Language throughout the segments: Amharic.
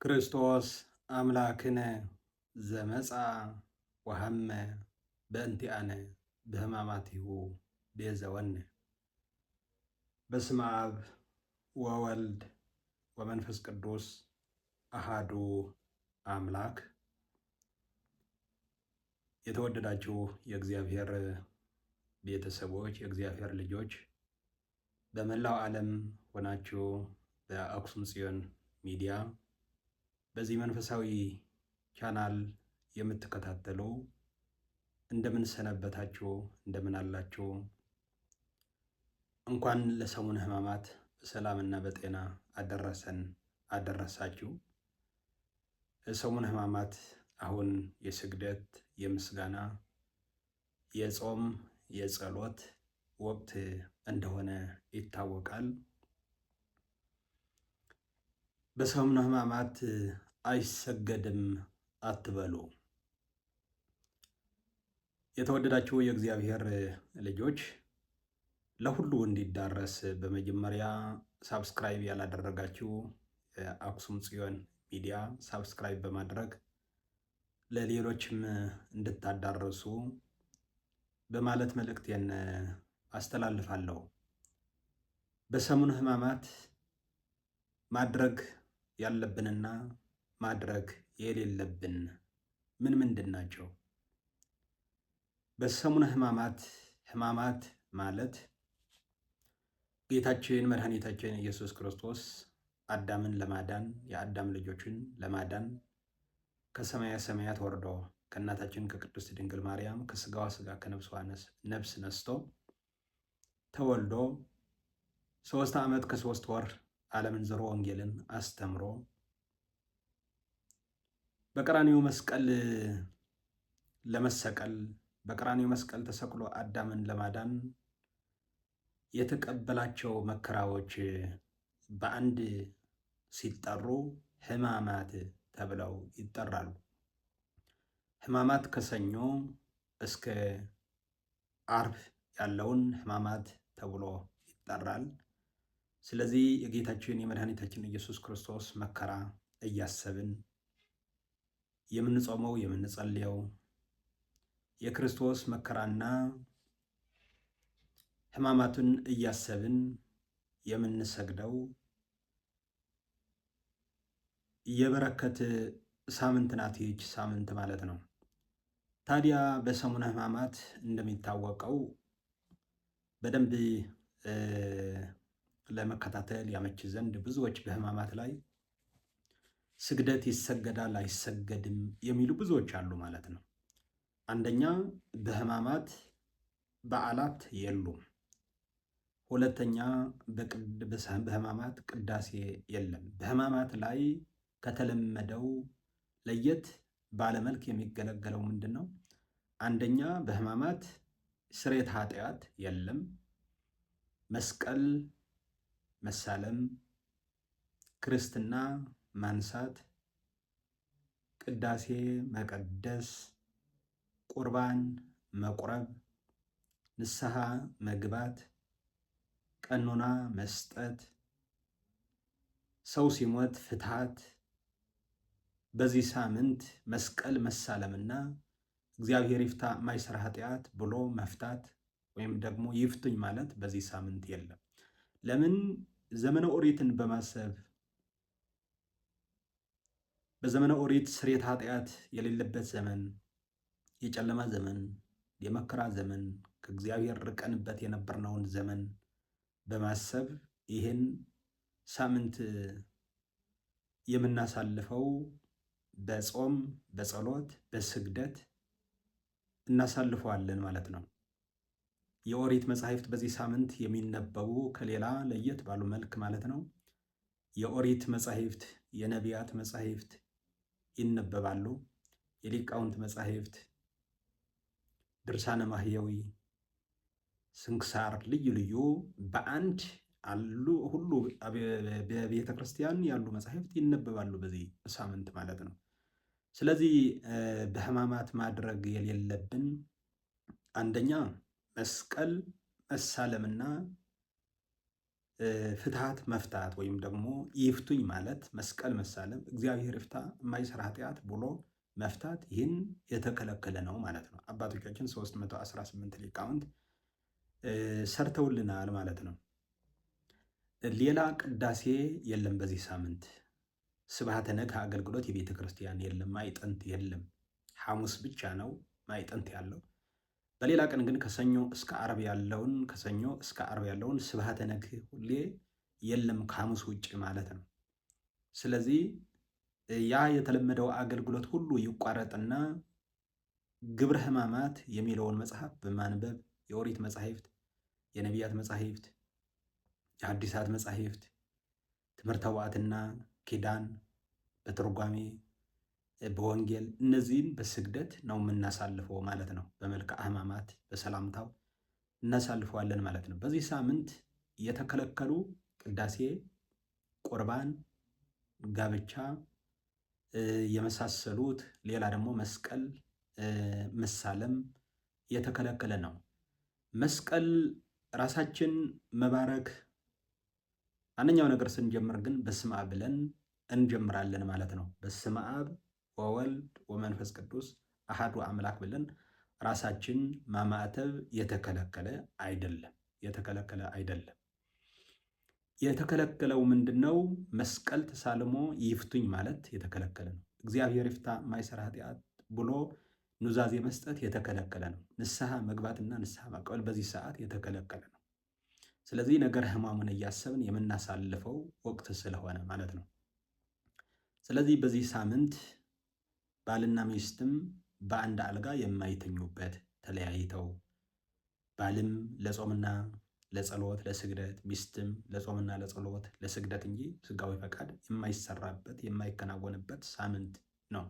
ክርስቶስ አምላክነ ዘመጻ ወሐመ በእንቲአነ በሕማማቲሁ ቤዘወነ። በስመ አብ ወወልድ ወመንፈስ ቅዱስ አሃዱ አምላክ። የተወደዳችሁ የእግዚአብሔር ቤተሰቦች፣ የእግዚአብሔር ልጆች በመላው ዓለም ሆናችሁ በአክሱም ጽዮን ሚዲያ በዚህ መንፈሳዊ ቻናል የምትከታተሉ እንደምን ሰነበታችሁ? እንደምን አላችሁ? እንኳን ለሰሙነ ሕማማት በሰላምና በጤና አደረሰን አደረሳችሁ። ሰሙነ ሕማማት አሁን የስግደት፣ የምስጋና፣ የጾም፣ የጸሎት ወቅት እንደሆነ ይታወቃል። በሰሙነ ሕማማት አይሰገድም አትበሉ። የተወደዳችሁ የእግዚአብሔር ልጆች ለሁሉ እንዲዳረስ በመጀመሪያ ሳብስክራይብ ያላደረጋችሁ አክሱም ጽዮን ሚዲያ ሳብስክራይብ በማድረግ ለሌሎችም እንድታዳረሱ በማለት መልእክቴን አስተላልፋለሁ። በሰሙነ ሕማማት ማድረግ ያለብንና ማድረግ የሌለብን ምንድን ናቸው? በሰሙነ ሕማማት ማለት ጌታችን መድኃኒታችን ኢየሱስ ክርስቶስ አዳምን ለማዳን የአዳም ልጆችን ለማዳን ከሰማየ ሰማያት ወርዶ ከእናታችን ከቅድስት ድንግል ማርያም ከስጋዋ ስጋ ከነፍሷ ነፍስ ነስቶ ተወልዶ 3 ዓመት ከ3 ወር ዓለምን ዘሮ ወንጌልን አስተምሮ በቀራንዮ መስቀል ለመሰቀል በቀራንዮ መስቀል ተሰቅሎ አዳምን ለማዳን የተቀበላቸው መከራዎች በአንድ ሲጠሩ ሕማማት ተብለው ይጠራሉ። ሕማማት ከሰኞ እስከ ዓርብ ያለውን ሕማማት ተብሎ ይጠራል። ስለዚህ የጌታችን የመድኃኒታችን ኢየሱስ ክርስቶስ መከራ እያሰብን የምንጾመው የምንጸልየው የክርስቶስ መከራና ሕማማቱን እያሰብን የምንሰግደው የበረከት ሳምንት ናት ይህች ሳምንት ማለት ነው። ታዲያ በሰሙነ ሕማማት እንደሚታወቀው በደንብ ለመከታተል ያመች ዘንድ ብዙዎች በሕማማት ላይ ስግደት ይሰገዳል አይሰገድም የሚሉ ብዙዎች አሉ ማለት ነው። አንደኛ በሕማማት በዓላት የሉም። ሁለተኛ በሕማማት ቅዳሴ የለም። በሕማማት ላይ ከተለመደው ለየት ባለመልክ የሚገለገለው ምንድን ነው? አንደኛ በሕማማት ስርየተ ኃጢአት የለም። መስቀል መሳለም፣ ክርስትና ማንሳት፣ ቅዳሴ መቀደስ፣ ቁርባን መቁረብ፣ ንስሐ መግባት፣ ቀኖና መስጠት፣ ሰው ሲሞት ፍትሐት፣ በዚህ ሳምንት መስቀል መሳለምና እግዚአብሔር ይፍታ ማይሰራ ኃጢአት ብሎ መፍታት ወይም ደግሞ ይፍቱኝ ማለት በዚህ ሳምንት የለም። ለምን? ዘመነ ኦሪትን በማሰብ በዘመነ ኦሪት ስርየተ ኃጢአት የሌለበት ዘመን፣ የጨለማ ዘመን፣ የመከራ ዘመን፣ ከእግዚአብሔር ርቀንበት የነበርነውን ዘመን በማሰብ ይህን ሳምንት የምናሳልፈው በጾም፣ በጸሎት፣ በስግደት እናሳልፈዋለን ማለት ነው። የኦሪት መጻሕፍት በዚህ ሳምንት የሚነበቡ ከሌላ ለየት ባሉ መልክ ማለት ነው። የኦሪት መጻሕፍት፣ የነቢያት መጻሕፍት ይነበባሉ። የሊቃውንት መጻሕፍት፣ ድርሳነ ማህየዊ፣ ስንክሳር፣ ልዩ ልዩ በአንድ አሉ። ሁሉ በቤተ ክርስቲያን ያሉ መጻሕፍት ይነበባሉ በዚህ ሳምንት ማለት ነው። ስለዚህ በሕማማት ማድረግ የሌለብን አንደኛ መስቀል መሳለምና ፍትሃት መፍታት ወይም ደግሞ ይፍቱኝ ማለት መስቀል መሳለም እግዚአብሔር ይፍታ የማይሰራ ኃጢአት ብሎ መፍታት ይህን የተከለከለ ነው ማለት ነው። አባቶቻችን 318 ሊቃውንት ሰርተውልናል ማለት ነው። ሌላ ቅዳሴ የለም በዚህ ሳምንት። ስብሐተ ነግህ አገልግሎት የቤተ ክርስቲያን የለም፣ ማዕጠንት የለም። ሐሙስ ብቻ ነው ማዕጠንት ያለው። በሌላ ቀን ግን ከሰኞ እስከ ዓርብ ያለውን ስብሐተ ነግህ ሁሌ የለም ከሐሙስ ውጭ ማለት ነው። ስለዚህ ያ የተለመደው አገልግሎት ሁሉ ይቋረጥና ግብረ ሕማማት የሚለውን መጽሐፍ በማንበብ የኦሪት መጻሕፍት፣ የነቢያት መጻሕፍት፣ የሐዲሳት መጻሕፍት፣ ትምህርተ ኅቡዓትና ኪዳን በትርጓሜ በወንጌል እነዚህን በስግደት ነው የምናሳልፈው ማለት ነው። በመልክአ ሕማማት በሰላምታው እናሳልፈዋለን ማለት ነው። በዚህ ሳምንት የተከለከሉ ቅዳሴ፣ ቁርባን፣ ጋብቻ የመሳሰሉት ሌላ ደግሞ መስቀል መሳለም የተከለከለ ነው። መስቀል ራሳችን መባረክ አንደኛው ነገር ስንጀምር ግን በስመ አብ ብለን እንጀምራለን ማለት ነው። በስመ አብ ወወልድ ወመንፈስ ቅዱስ አሐዱ አምላክ ብለን ራሳችን ማማተብ የተከለከለ አይደለም። የተከለከለው ምንድነው? መስቀል ተሳልሞ ይፍቱኝ ማለት የተከለከለ ነው። እግዚአብሔር ይፍታ የማይሰራ ኃጢአት ብሎ ኑዛዜ መስጠት የተከለከለ ነው። ንስሐ መግባትና ንስሐ መቀበል በዚህ ሰዓት የተከለከለ ነው። ስለዚህ ነገረ ሕማሙን እያሰብን የምናሳልፈው ወቅት ስለሆነ ማለት ነው። ስለዚህ በዚህ ሳምንት ባልና ሚስትም በአንድ አልጋ የማይተኙበት ተለያይተው ባልም ለጾምና ለጸሎት ለስግደት፣ ሚስትም ለጾምና ለጸሎት ለስግደት እንጂ ስጋዊ ፈቃድ የማይሰራበት የማይከናወንበት ሳምንት ነው።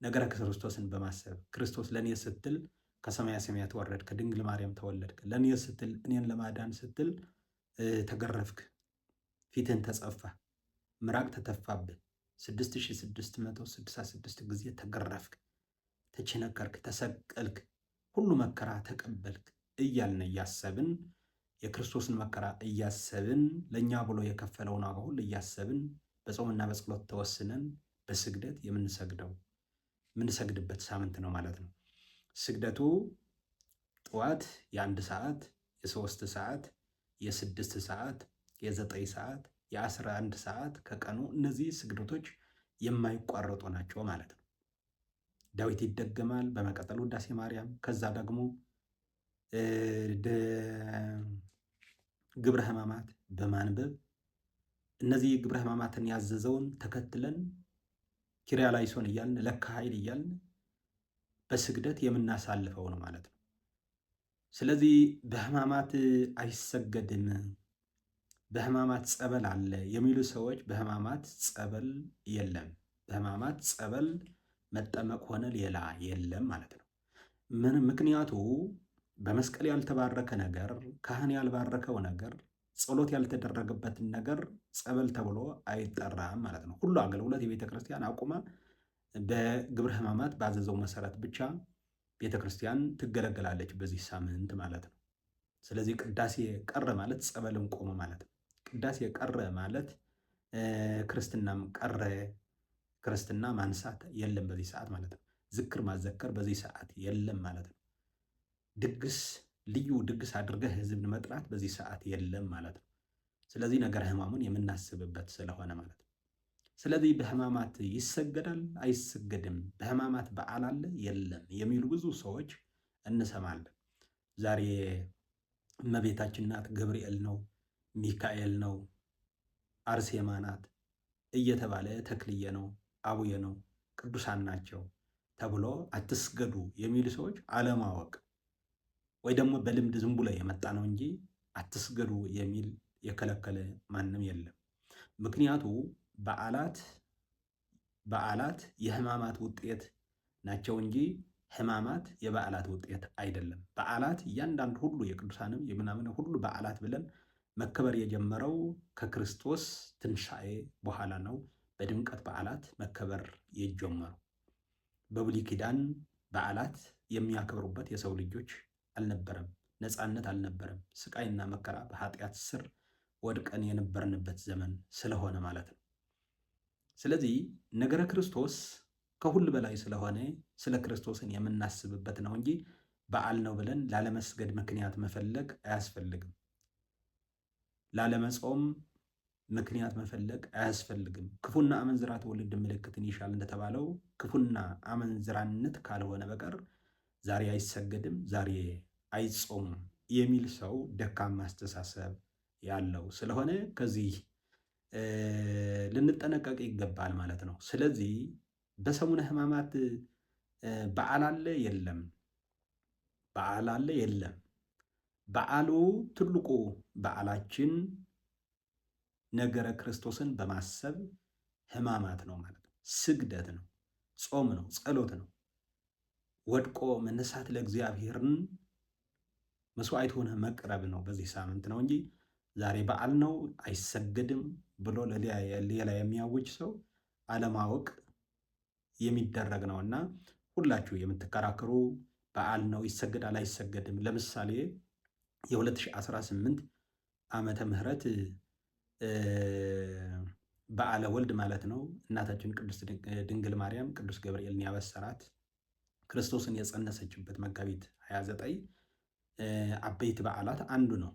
ነገረ ክርስቶስን በማሰብ ክርስቶስ ለእኔ ስትል ከሰማያ ሰማያት ወረድክ፣ ከድንግል ማርያም ተወለድክ፣ ለእኔ ስትል እኔን ለማዳን ስትል ተገረፍክ፣ ፊትህን ተጸፋ፣ ምራቅ ተተፋብህ፣ 6666 ጊዜ ተገረፍክ፣ ተቸነከርክ፣ ተሰቀልክ፣ ሁሉ መከራ ተቀበልክ እያልን እያሰብን የክርስቶስን መከራ እያሰብን ለእኛ ብሎ የከፈለውን ዋጋ ሁሉ እያሰብን በጾምና በጸሎት ተወስነን በስግደት የምንሰግድበት ሳምንት ነው ማለት ነው። ስግደቱ ጠዋት የ1 ሰዓት፣ የ3 ሰዓት፣ የ6 ሰዓት፣ የ9 ሰዓት፣ የ11 ሰዓት ከቀኑ እነዚህ ስግደቶች የማይቋረጡ ናቸው ማለት ነው። ዳዊት ይደገማል። በመቀጠል ውዳሴ ማርያም፣ ከዛ ደግሞ ግብረ ሕማማት በማንበብ እነዚህ ግብረ ሕማማትን ያዘዘውን ተከትለን ኪርያላይሶን እያልን ለካ ኃይል እያልን በስግደት የምናሳልፈው ነው ማለት ነው። ስለዚህ በሕማማት አይሰገድም፣ በሕማማት ጸበል አለ የሚሉ ሰዎች በሕማማት ጸበል የለም። በሕማማት ጸበል መጠመቅ ሆነ ሌላ የለም ማለት ነው። ምክንያቱ በመስቀል ያልተባረከ ነገር፣ ካህን ያልባረከው ነገር፣ ጸሎት ያልተደረገበትን ነገር ጸበል ተብሎ አይጠራም ማለት ነው። ሁሉ አገልግሎት የቤተ ክርስቲያን አቁማ በግብረ ሕማማት ባዘዘው መሰረት ብቻ ቤተ ክርስቲያን ትገለገላለች በዚህ ሳምንት ማለት ነው። ስለዚህ ቅዳሴ ቀረ ማለት ጸበልም ቆመ ማለት ነው። ቅዳሴ ቀረ ማለት ክርስትናም ቀረ፣ ክርስትና ማንሳት የለም በዚህ ሰዓት ማለት ነው። ዝክር ማዘከር በዚህ ሰዓት የለም ማለት ነው። ድግስ ልዩ ድግስ አድርገህ ህዝብን መጥራት በዚህ ሰዓት የለም ማለት ነው። ስለዚህ ነገረ ሕማሙን የምናስብበት ስለሆነ ማለት ነው። ስለዚህ በሕማማት ይሰገዳል አይሰገድም፣ በሕማማት በዓል አለ የለም የሚሉ ብዙ ሰዎች እንሰማለን። ዛሬ እመቤታችን ናት፣ ገብርኤል ነው፣ ሚካኤል ነው፣ አርሴማ ናት እየተባለ ተክልየ ነው፣ አቡየ ነው፣ ቅዱሳን ናቸው ተብሎ አትስገዱ የሚሉ ሰዎች አለማወቅ ወይ ደግሞ በልምድ ዝም ብሎ የመጣ ነው እንጂ አትስገዱ የሚል የከለከለ ማንም የለም። ምክንያቱ በዓላት የሕማማት ውጤት ናቸው እንጂ ሕማማት የበዓላት ውጤት አይደለም። በዓላት እያንዳንዱ ሁሉ የቅዱሳንም የምናምን ሁሉ በዓላት ብለን መከበር የጀመረው ከክርስቶስ ትንሣኤ በኋላ ነው። በድምቀት በዓላት መከበር የጀመሩ በብሉይ ኪዳን በዓላት የሚያከብሩበት የሰው ልጆች አልነበረም፣ ነፃነት አልነበረም። ስቃይና መከራ በኃጢአት ስር ወድቀን የነበርንበት ዘመን ስለሆነ ማለት ነው። ስለዚህ ነገረ ክርስቶስ ከሁሉ በላይ ስለሆነ ስለ ክርስቶስን የምናስብበት ነው እንጂ በዓል ነው ብለን ላለመስገድ ምክንያት መፈለግ አያስፈልግም። ላለመጾም ምክንያት መፈለግ አያስፈልግም። ክፉና አመንዝራ ትውልድ ምልክትን ይሻል እንደተባለው ክፉና አመንዝራነት ካልሆነ በቀር ዛሬ አይሰገድም፣ ዛሬ አይጾምም የሚል ሰው ደካማ አስተሳሰብ ያለው ስለሆነ ከዚህ ልንጠነቀቅ ይገባል ማለት ነው። ስለዚህ በሰሙነ ሕማማት በዓል አለ የለም? በዓል አለ የለም? በዓሉ ትልቁ በዓላችን ነገረ ክርስቶስን በማሰብ ሕማማት ነው ማለት ነው። ስግደት ነው፣ ጾም ነው፣ ጸሎት ነው። ወድቆ መነሳት ለእግዚአብሔርን መስዋዕት ሆነ መቅረብ ነው በዚህ ሳምንት ነው እንጂ ዛሬ በዓል ነው አይሰገድም ብሎ ሌላ የሚያውጅ ሰው አለማወቅ የሚደረግ ነው እና ሁላችሁ የምትከራከሩ በዓል ነው ይሰገዳል አይሰገድም። ለምሳሌ የ2018 ዓመተ ምህረት በዓለ ወልድ ማለት ነው እናታችን ቅድስት ድንግል ማርያም ቅዱስ ገብርኤልን ያበሰራት ክርስቶስን የጸነሰችበት መጋቢት 29 አበይት በዓላት አንዱ ነው።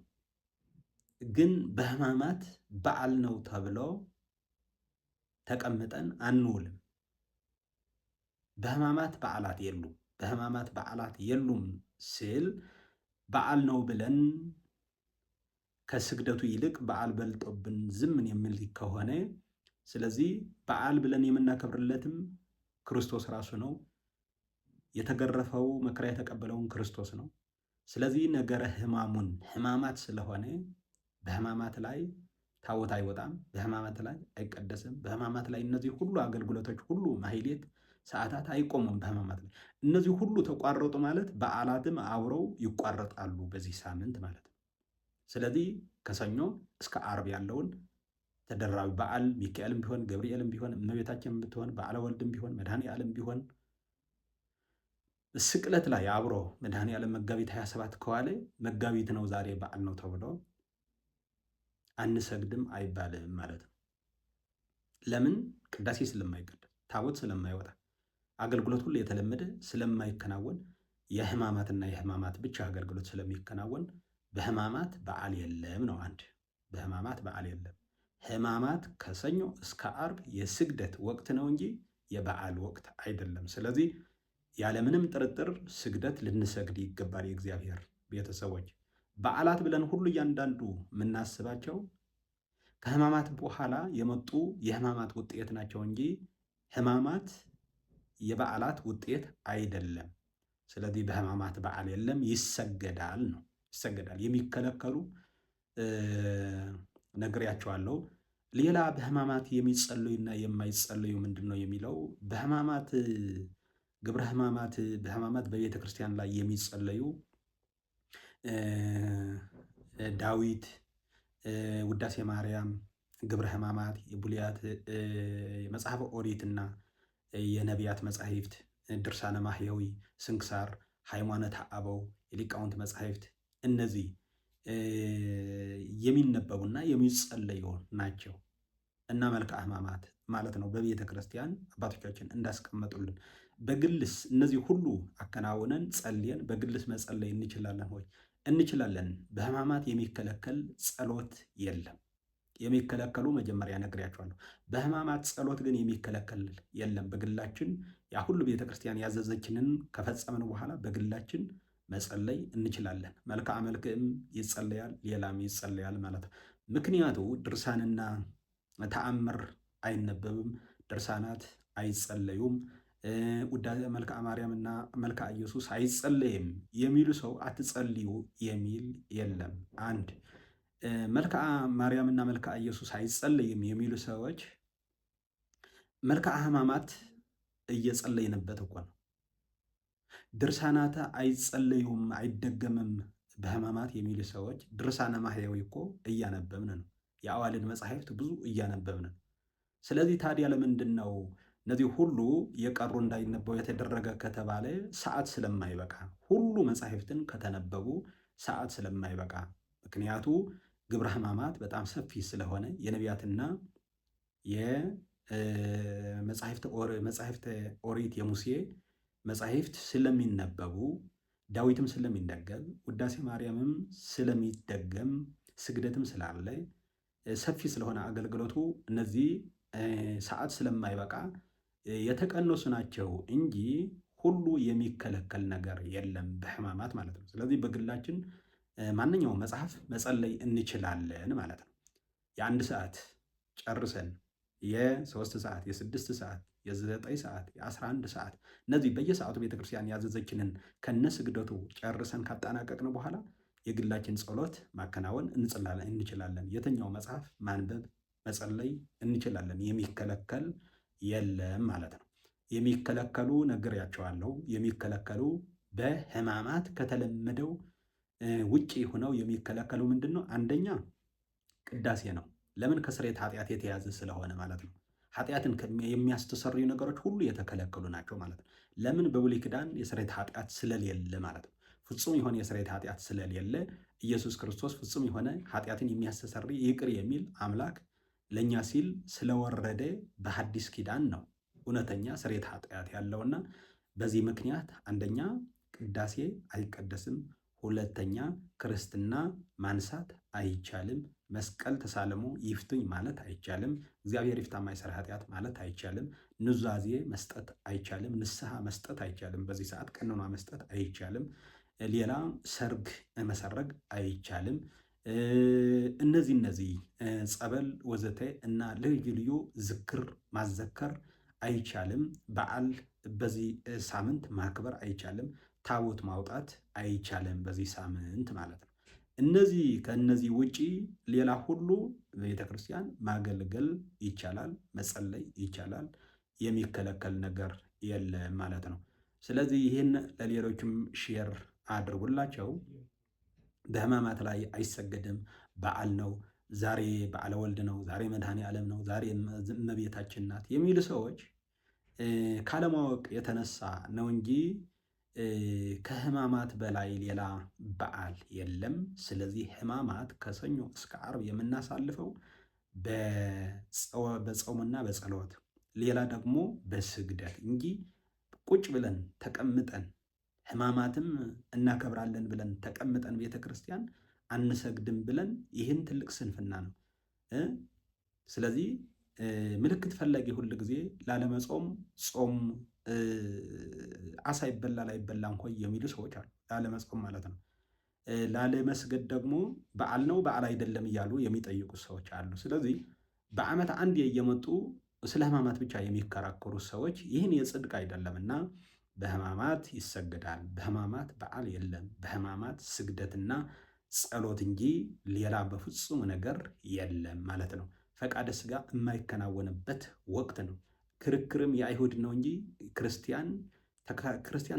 ግን በሕማማት በዓል ነው ተብሎ ተቀምጠን አንውልም። በሕማማት በዓላት የሉም። በሕማማት በዓላት የሉም ሲል በዓል ነው ብለን ከስግደቱ ይልቅ በዓል በልጦብን ዝምን የሚል ከሆነ ስለዚህ በዓል ብለን የምናከብርለትም ክርስቶስ ራሱ ነው። የተገረፈው መከራ የተቀበለውን ክርስቶስ ነው። ስለዚህ ነገረ ሕማሙን ሕማማት ስለሆነ በሕማማት ላይ ታቦት አይወጣም፣ በሕማማት ላይ አይቀደስም፣ በሕማማት ላይ እነዚህ ሁሉ አገልግሎቶች ሁሉ ማህሌት፣ ሰዓታት አይቆሙም። በሕማማት ላይ እነዚህ ሁሉ ተቋረጡ ማለት በዓላትም አብረው ይቋረጣሉ በዚህ ሳምንት ማለት ነው። ስለዚህ ከሰኞ እስከ ዓርብ ያለውን ተደራቢ በዓል ሚካኤልም ቢሆን ገብርኤልም ቢሆን እመቤታችንም ብትሆን በዓለ ወልድም ቢሆን መድኃኔ ዓለም ቢሆን ስቅለት ላይ አብሮ መድኃኔ ዓለም መጋቢት 27 ከዋለ መጋቢት ነው ዛሬ በዓል ነው ተብሎ አንሰግድም አይባልም ማለት ነው። ለምን? ቅዳሴ ስለማይቀደስ፣ ታቦት ስለማይወጣ፣ አገልግሎት ሁሉ የተለመደ ስለማይከናወን የሕማማትና የሕማማት ብቻ አገልግሎት ስለሚከናወን በሕማማት በዓል የለም ነው። አንድ በሕማማት በዓል የለም። ሕማማት ከሰኞ እስከ ዓርብ የስግደት ወቅት ነው እንጂ የበዓል ወቅት አይደለም። ስለዚህ ያለምንም ጥርጥር ስግደት ልንሰግድ ይገባል። የእግዚአብሔር ቤተሰቦች በዓላት ብለን ሁሉ እያንዳንዱ የምናስባቸው ከሕማማት በኋላ የመጡ የሕማማት ውጤት ናቸው እንጂ ሕማማት የበዓላት ውጤት አይደለም። ስለዚህ በሕማማት በዓል የለም፣ ይሰገዳል ነው። ይሰገዳል። የሚከለከሉ ነግሬያቸዋለሁ። ሌላ በሕማማት የሚጸለዩና የማይጸለዩ ምንድን ነው የሚለው በሕማማት ግብረ ሕማማት በሕማማት በቤተ ክርስቲያን ላይ የሚጸለዩ ዳዊት፣ ውዳሴ ማርያም፣ ግብረ ሕማማት፣ የቡልያት መጽሐፈ ኦሪትና የነቢያት መጻሕፍት፣ ድርሳነ ማህየዊ፣ ስንክሳር፣ ሃይማኖተ አበው፣ የሊቃውንት መጻሕፍት እነዚህ የሚነበቡና የሚጸለዩ ናቸው እና መልክአ ሕማማት ማለት ነው። በቤተ ክርስቲያን አባቶቻችን እንዳስቀመጡልን በግልስ እነዚህ ሁሉ አከናውነን ጸልየን በግልስ መጸለይ እንችላለን ወይ? እንችላለን። በሕማማት የሚከለከል ጸሎት የለም። የሚከለከሉ መጀመሪያ ነግሬያቸዋለሁ። በሕማማት ጸሎት ግን የሚከለከል የለም። በግላችን ያ ሁሉ ቤተ ክርስቲያን ያዘዘችንን ከፈጸምን በኋላ በግላችን መጸለይ እንችላለን። መልክዓ መልክዕም ይጸለያል፣ ሌላም ይጸለያል ማለት ነው። ምክንያቱ ድርሳንና ተአምር አይነበብም፣ ድርሳናት አይጸለዩም፣ ውዳሴ መልክዓ ማርያምና መልክዓ ኢየሱስ አይጸለይም የሚሉ ሰው አትጸልዩ የሚል የለም። አንድ መልክዓ ማርያምና መልክዓ ኢየሱስ አይጸለይም የሚሉ ሰዎች መልክዓ ሕማማት እየጸለይንበት እኮ ነው። ድርሳናት አይጸለዩም አይደገምም በሕማማት የሚሉ ሰዎች ድርሳነ ማህየዊ እኮ እያነበብን ነው። የአዋልድ መጻሕፍት ብዙ እያነበብን ነው። ስለዚህ ታዲያ ለምንድን ነው እነዚህ ሁሉ የቀሩ እንዳይነበቡ የተደረገ ከተባለ ሰዓት ስለማይበቃ፣ ሁሉ መጻሕፍትን ከተነበቡ ሰዓት ስለማይበቃ። ምክንያቱ ግብረ ሕማማት በጣም ሰፊ ስለሆነ የነቢያትና መጻሕፍተ ኦሪት የሙሴ መጻሕፍት ስለሚነበቡ ዳዊትም ስለሚደገም ውዳሴ ማርያምም ስለሚደገም ስግደትም ስላለ ሰፊ ስለሆነ አገልግሎቱ እነዚህ ሰዓት ስለማይበቃ የተቀነሱ ናቸው እንጂ ሁሉ የሚከለከል ነገር የለም በሕማማት ማለት ነው። ስለዚህ በግላችን ማንኛውም መጽሐፍ መጸለይ እንችላለን ማለት ነው። የአንድ ሰዓት ጨርሰን የ3 ሰዓት የ6 ሰዓት የ9 ሰዓት የ11 ሰዓት እነዚህ በየሰዓቱ ቤተክርስቲያን ያዘዘችንን ከነስግደቱ ጨርሰን ካጠናቀቅን በኋላ የግላችን ጸሎት ማከናወን እንችላለን። የትኛው መጽሐፍ ማንበብ መጸለይ እንችላለን። የሚከለከል የለም ማለት ነው። የሚከለከሉ ነግሬያቸዋለሁ። የሚከለከሉ በሕማማት ከተለመደው ውጪ ሆነው የሚከለከሉ ምንድን ነው? አንደኛ ቅዳሴ ነው። ለምን? ከስርየተ ኃጢአት የተያዘ ስለሆነ ማለት ነው። ኃጢአትን የሚያስተሰርዩ ነገሮች ሁሉ የተከለከሉ ናቸው ማለት ነው። ለምን? በብሉይ ኪዳን የስርየተ ኃጢአት ስለሌለ ማለት ነው። ፍጹም የሆነ የስርየተ ኃጢአት ስለሌለ ኢየሱስ ክርስቶስ ፍጹም የሆነ ኃጢአትን የሚያስተሰርይ ይቅር የሚል አምላክ ለእኛ ሲል ስለወረደ በሐዲስ ኪዳን ነው እውነተኛ ስርየተ ኃጢአት ያለውና በዚህ ምክንያት አንደኛ ቅዳሴ አይቀደስም። ሁለተኛ ክርስትና ማንሳት አይቻልም። መስቀል ተሳለሙ ይፍቱኝ ማለት አይቻልም። እግዚአብሔር ይፍታ የማይሰራ ኃጢአት ማለት አይቻልም። ኑዛዜ መስጠት አይቻልም። ንስሐ መስጠት አይቻልም። በዚህ ሰዓት ቀኖና መስጠት አይቻልም። ሌላ ሰርግ መሰረግ አይቻልም። እነዚህ ጸበል ወዘተ እና ልዩ ልዩ ዝክር ማዘከር አይቻልም። በዓል በዚህ ሳምንት ማክበር አይቻልም። ታቦት ማውጣት አይቻልም በዚህ ሳምንት ማለት ነው። ከእነዚህ ውጪ ሌላ ሁሉ ቤተክርስቲያን ማገልገል ይቻላል፣ መጸለይ ይቻላል። የሚከለከል ነገር የለም ማለት ነው። ስለዚህ ይህን ለሌሎችም ሼር አድርጉላቸው። በሕማማት ላይ አይሰገድም፣ በዓል ነው፣ ዛሬ በዓለ ወልድ ነው፣ ዛሬ መድኃኔ ዓለም ነው፣ ዛሬ እመቤታችን ናት የሚሉ ሰዎች ካለማወቅ የተነሳ ነው እንጂ ከሕማማት በላይ ሌላ በዓል የለም። ስለዚህ ሕማማት ከሰኞ እስከ ዓርብ የምናሳልፈው በጾምና በጸሎት ሌላ ደግሞ በስግደት እንጂ ቁጭ ብለን ተቀምጠን ሕማማትም እናከብራለን ብለን ተቀምጠን ቤተ ክርስቲያን አንሰግድም ብለን ይህን ትልቅ ስንፍና ነው። ስለዚህ ምልክት ፈላጊ ሁል ጊዜ ላለመጾም ጾም አሳ ይበላል አይበላም ሆይ የሚሉ ሰዎች አሉ። ላለመጾም ማለት ነው። ላለመስገድ ደግሞ በዓል ነው በዓል አይደለም እያሉ የሚጠይቁ ሰዎች አሉ። ስለዚህ በዓመት አንድ እየመጡ ስለ ሕማማት ብቻ የሚከራከሩ ሰዎች ይህን የጽድቅ አይደለምና በሕማማት ይሰገዳል። በሕማማት በዓል የለም። በሕማማት ስግደትና ጸሎት እንጂ ሌላ በፍጹም ነገር የለም ማለት ነው። ፈቃደ ሥጋ የማይከናወንበት ወቅት ነው። ክርክርም የአይሁድ ነው እንጂ ክርስቲያን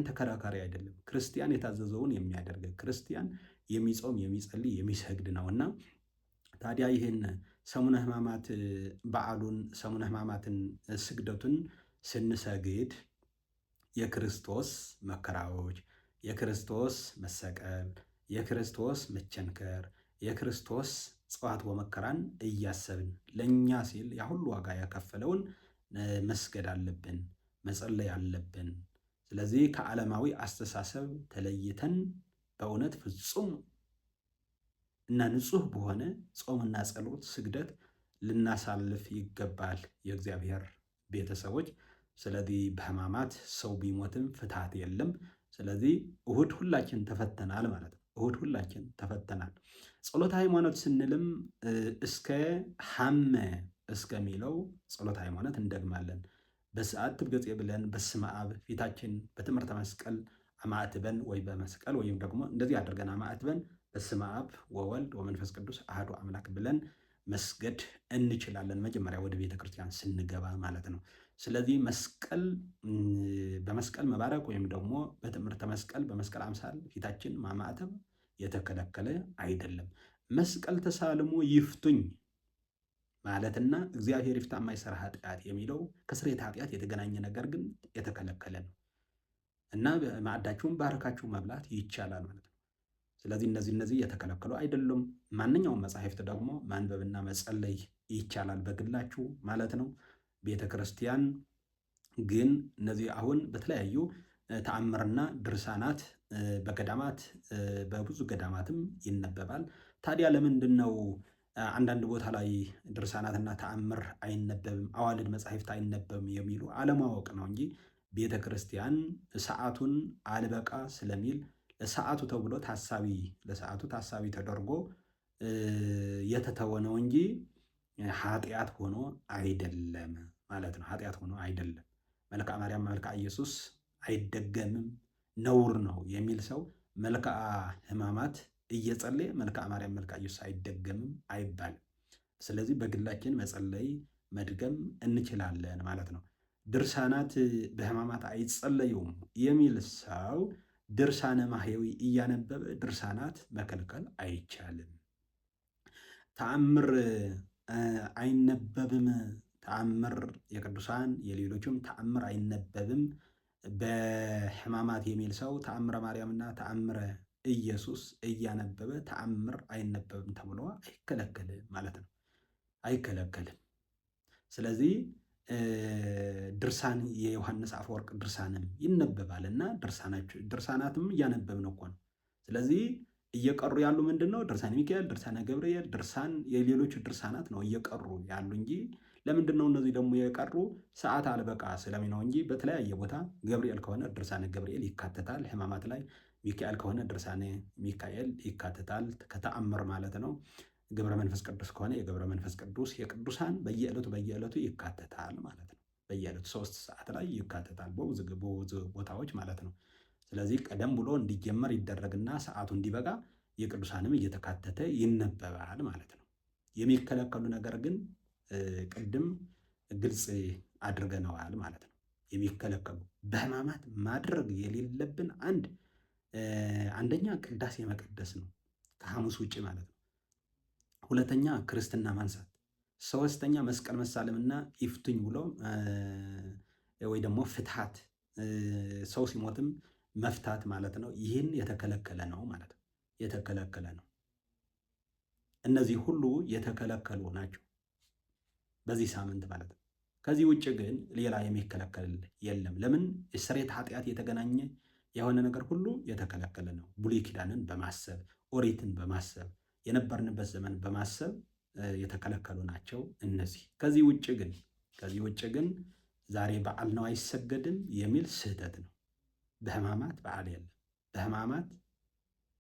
ተከራካሪ አይደለም። ክርስቲያን የታዘዘውን የሚያደርግ ክርስቲያን የሚጾም የሚጸልይ የሚሰግድ ነውና ታዲያ ይህን ሰሙነ ሕማማት በዓሉን ሰሙነ ሕማማትን ስግደቱን ስንሰግድ የክርስቶስ መከራዎች፣ የክርስቶስ መሰቀል፣ የክርስቶስ መቸንከር፣ የክርስቶስ ጽዋዕት ወመከራን እያሰብን ለእኛ ሲል ያ ሁሉ ዋጋ ያከፈለውን መስገድ አለብን፣ መጸለይ አለብን። ስለዚህ ከዓለማዊ አስተሳሰብ ተለይተን በእውነት ፍጹም እና ንጹሕ በሆነ ጾምና ጸሎት ስግደት ልናሳልፍ ይገባል የእግዚአብሔር ቤተሰቦች። ስለዚህ በሕማማት ሰው ቢሞትም ፍትሐት የለም። ስለዚህ እሁድ ሁላችን ተፈተናል ማለት ነው። እሁድ ሁላችን ተፈተናል። ጸሎተ ሃይማኖት ስንልም እስከ ሐመ እስከሚለው ጸሎተ ሃይማኖት እንደግማለን። በሰዓት ትብገጽ ብለን በስመ አብ ፊታችን በትምህርተ መስቀል አማትበን ወይ በመስቀል ወይም ደግሞ እንደዚህ አድርገን አማትበን በስመ አብ ወወልድ ወመንፈስ ቅዱስ አሐዱ አምላክ ብለን መስገድ እንችላለን። መጀመሪያ ወደ ቤተ ክርስቲያን ስንገባ ማለት ነው። ስለዚህ በመስቀል መባረክ ወይም ደግሞ በትምህርተ መስቀል በመስቀል አምሳል ፊታችን ማማተብ የተከለከለ አይደለም። መስቀል ተሳልሞ ይፍቱኝ ማለትና እግዚአብሔር ይፍታ የማይሰራ ኃጢአት የሚለው ከስርየተ ኃጢአት የተገናኘ ነገር ግን የተከለከለ ነው እና ማዕዳችሁን ባረካችሁ መብላት ይቻላል ማለት ነው። ስለዚህ እነዚህ የተከለከሉ አይደሉም። ማንኛውም መጻሕፍት ደግሞ ማንበብና መጸለይ ይቻላል በግላችሁ ማለት ነው። ቤተ ክርስቲያን ግን እነዚህ አሁን በተለያዩ ተአምርና ድርሳናት በገዳማት በብዙ ገዳማትም ይነበባል። ታዲያ ለምንድን ነው አንዳንድ ቦታ ላይ ድርሳናትና ተአምር አይነበብም፣ አዋልድ መጻሕፍት አይነበብም የሚሉ አለማወቅ ነው እንጂ ቤተ ክርስቲያን ሰዓቱን አልበቃ ስለሚል ለሰዓቱ ተብሎ ለሰዓቱ ታሳቢ ተደርጎ የተተወ ነው እንጂ ኃጢአት ሆኖ አይደለም ማለት ነው። ኃጢአት ሆኖ አይደለም። መልክአ ማርያም መልክአ ኢየሱስ አይደገምም ነውር ነው የሚል ሰው መልክአ ሕማማት እየጸለየ መልክአ ማርያም መልክአ ኢየሱስ አይደገምም አይባልም። ስለዚህ በግላችን መጸለይ መድገም እንችላለን ማለት ነው። ድርሳናት በሕማማት አይጸለዩም የሚል ሰው ድርሳነ ማህየዊ እያነበበ ድርሳናት መከልከል አይቻልም። ተአምር አይነበብም፣ ተአምር የቅዱሳን የሌሎችም ተአምር አይነበብም በሕማማት የሚል ሰው ተአምረ ማርያምና ተአምረ ኢየሱስ እያነበበ ተአምር አይነበብም ተብሎ አይከለከልም ማለት ነው። አይከለከልም። ስለዚህ ድርሳን የዮሐንስ አፈወርቅ ድርሳንም ይነበባል እና ድርሳናትም እያነበብን እኮ ነው። ስለዚህ እየቀሩ ያሉ ምንድን ነው? ድርሳነ ሚካኤል፣ ድርሳነ ገብርኤል፣ ድርሳን የሌሎች ድርሳናት ነው እየቀሩ ያሉ እንጂ ለምንድን ነው እነዚህ ደግሞ የቀሩ? ሰዓት አልበቃ ስለሚ ነው እንጂ በተለያየ ቦታ ገብርኤል ከሆነ ድርሳነ ገብርኤል ይካተታል ሕማማት ላይ፣ ሚካኤል ከሆነ ድርሳነ ሚካኤል ይካተታል ከተአምር ማለት ነው። ገብረ መንፈስ ቅዱስ ከሆነ የገብረ መንፈስ ቅዱስ የቅዱሳን በየዕለቱ ይካተታል ማለት ነው። በየዕለቱ 3 ሰዓት ላይ ይካተታል በብዙ ቦታዎች ማለት ነው። ስለዚህ ቀደም ብሎ እንዲጀመር ይደረግና ሰዓቱ እንዲበቃ የቅዱሳንም እየተካተተ ይነበባል ማለት ነው። የሚከለከሉ ነገር ግን ቅድም ግልጽ አድርገነዋል ማለት ነው። የሚከለከሉ በሕማማት ማድረግ የሌለብን አንደኛ ቅዳሴ መቀደስ ነው ከሐሙስ ውጭ ማለት ነው። ሁለተኛ ክርስትና ማንሳት፣ ሶስተኛ መስቀል መሳለምና ይፍቱኝ ብሎ ወይ ደግሞ ፍትሐት ሰው ሲሞትም መፍታት ማለት ነው። ይህን የተከለከለ ነው ማለት ነው። የተከለከለ ነው። እነዚህ ሁሉ የተከለከሉ ናቸው በዚህ ሳምንት ማለት ነው። ከዚህ ውጭ ግን ሌላ የሚከለከል የለም። ለምን? የስርየተ ኃጢአት የተገናኘ የሆነ ነገር ሁሉ የተከለከለ ነው። ብሉይ ኪዳንን በማሰብ ኦሪትን በማሰብ የነበርንበት ዘመን በማሰብ የተከለከሉ ናቸው እነዚህ። ከዚህ ውጭ ግን ዛሬ በዓል ነው አይሰገድም የሚል ስህተት ነው። በሕማማት በዓል የለም። በሕማማት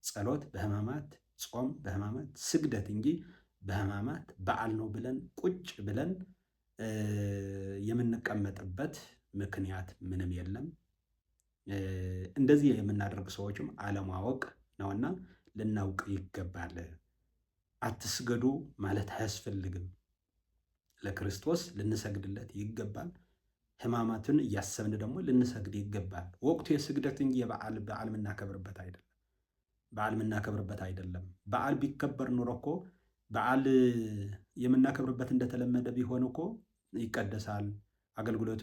ጸሎት፣ በሕማማት ጾም፣ በሕማማት ስግደት እንጂ በሕማማት በዓል ነው ብለን ቁጭ ብለን የምንቀመጥበት ምክንያት ምንም የለም። እንደዚህ የምናደርግ ሰዎችም አለማወቅ ነውና ልናውቅ ይገባል። አትስገዱ ማለት አያስፈልግም። ለክርስቶስ ልንሰግድለት ይገባል። ሕማማትን እያሰብን ደግሞ ልንሰግድ ይገባል። ወቅቱ የስግደት እንጂ በዓል የምናከብርበት አይደለም። በዓል ቢከበር ኑሮ እኮ በዓል የምናከብርበት እንደተለመደ ቢሆን እኮ ይቀደሳል። አገልግሎት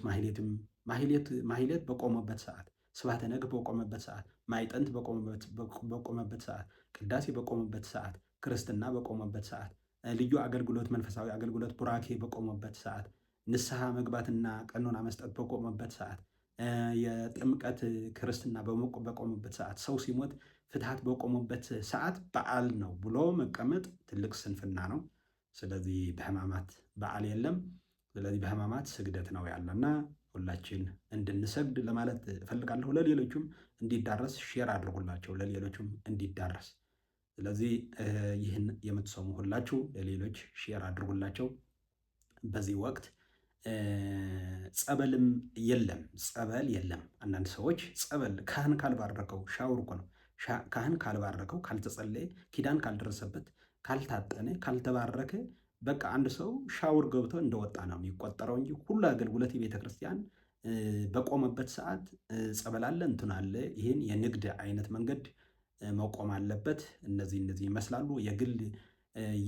ማህሌት በቆመበት ሰዓት፣ ስብሐተ ነግህ በቆመበት ሰዓት፣ ማዕጠንት በቆመበት ሰዓት፣ ቅዳሴ በቆመበት ሰዓት፣ ክርስትና በቆመበት ሰዓት፣ ልዩ አገልግሎት መንፈሳዊ አገልግሎት ቡራኬ በቆመበት ሰዓት፣ ንስሐ መግባትና ቀኖና መስጠት በቆመበት ሰዓት፣ የጥምቀት ክርስትና በቆመበት ሰዓት፣ ሰው ሲሞት ፍትሐት በቆመበት ሰዓት በዓል ነው ብሎ መቀመጥ ትልቅ ስንፍና ነው። ስለዚህ በሕማማት በዓል የለም። ስለዚህ በሕማማት ስግደት ነው ያለና ሁላችን እንድንሰግድ ለማለት እፈልጋለሁ። ለሌሎቹም እንዲዳረስ ሼር አድርጉላቸው፣ ለሌሎቹም እንዲዳረስ። ስለዚህ ይህን የምትሰሙ ሁላችሁ ለሌሎች ሼር አድርጉላቸው። በዚህ ወቅት ጸበልም የለም፣ ጸበል የለም። አንዳንድ ሰዎች ጸበል ካህን ካልባረከው ሻውር እኮ ነው። ካህን ካልባረከው፣ ካልተጸለየ፣ ኪዳን ካልደረሰበት፣ ካልታጠነ፣ ካልተባረከ በቃ አንድ ሰው ሻውር ገብቶ እንደወጣ ነው የሚቆጠረው እንጂ ሁሉ አገልግሎት የቤተ ክርስቲያን በቆመበት ሰዓት ጸበል አለ እንትን አለ። ይህን የንግድ አይነት መንገድ መቆም አለበት። እነዚህ ይመስላሉ። የግል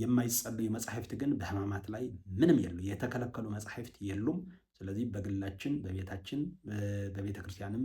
የማይጸልዩ መጻሕፍት ግን በሕማማት ላይ ምንም የሉ፣ የተከለከሉ መጻሕፍት የሉም። ስለዚህ በግላችን በቤታችን በቤተ ክርስቲያንም